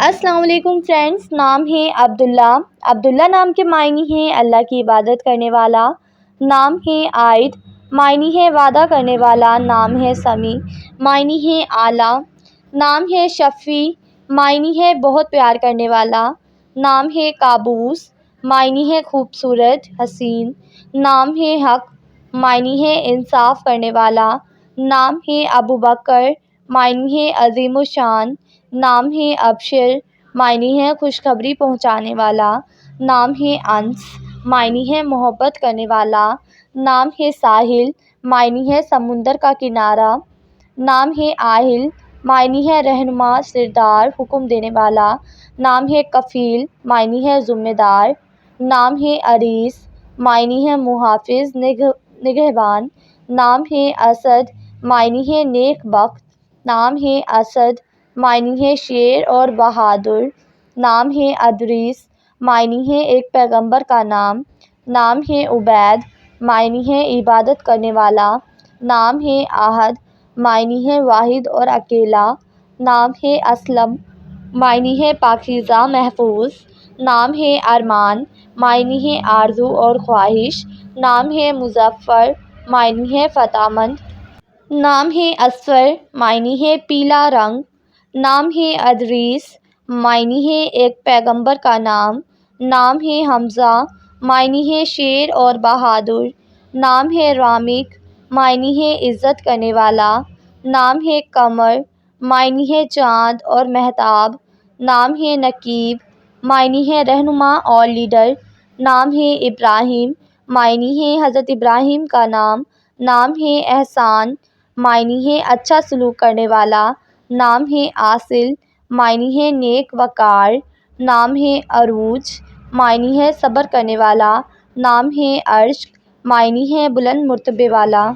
السلام علیکم فرینڈس، نام ہے عبداللہ۔ عبداللہ نام کے معنی ہیں اللہ کی عبادت کرنے والا۔ نام ہے عائد، معنی ہے وعدہ کرنے والا۔ نام ہے سمیع، معنی ہے اعلیٰ۔ نام ہے شفیع، معنی ہے بہت پیار کرنے والا۔ نام ہے قابوس، معنی ہے خوبصورت، حسین۔ نام ہے حق، معنی ہے انصاف کرنے والا۔ نام ہے ابوبکر، معنی ہے عظیم الشان۔ نام ہے ابشر، معنی ہے خوشخبری پہنچانے والا۔ نام ہے انس، معنی ہے محبت کرنے والا۔ نام ہے ساحل، معنی ہے سمندر کا کنارہ۔ نام ہے عاہل، معنی ہے رہنما، سردار، حکم دینے والا۔ نام ہے کفیل، معنی ہے ذمہ دار۔ نام ہے عریس، معنی ہے محافظ، نگہبان۔ نام ہے اسد، معنی ہے نیک بخت۔ نام ہے اسد، معنی ہے شیر اور بہادر۔ نام ہے ادریس، معنی ہے ایک پیغمبر کا نام۔ نام ہے عبید، معنی ہے عبادت کرنے والا۔ نام ہے احد، معنی ہے واحد اور اکیلا۔ نام ہے اسلم، معنی ہے پاکیزہ، محفوظ۔ نام ہے ارمان، معنی ہے آرزو اور خواہش۔ نام ہے مظفر، معنی ہے فتح مند۔ نام ہے اصفر، معنی ہے پیلا رنگ۔ نام ہے ادریس، معنی ہے ایک پیغمبر کا نام۔ نام ہے حمزہ، معنی ہے شیر اور بہادر۔ نام ہے رامک، معنی ہے عزت کرنے والا۔ نام ہے قمر، معنی ہے چاند اور مہتاب۔ نام ہے نقیب، معنی ہے رہنما اور لیڈر۔ نام ہے ابراہیم، معنی ہے حضرت ابراہیم کا نام۔ نام ہے احسان، معنی ہے اچھا سلوک کرنے والا۔ نام ہے عاصل، معنی ہے نیک وقار۔ نام ہے عروج، معنی ہے صبر کرنے والا۔ نام ہے عرش، معنی ہے بلند مرتبے والا۔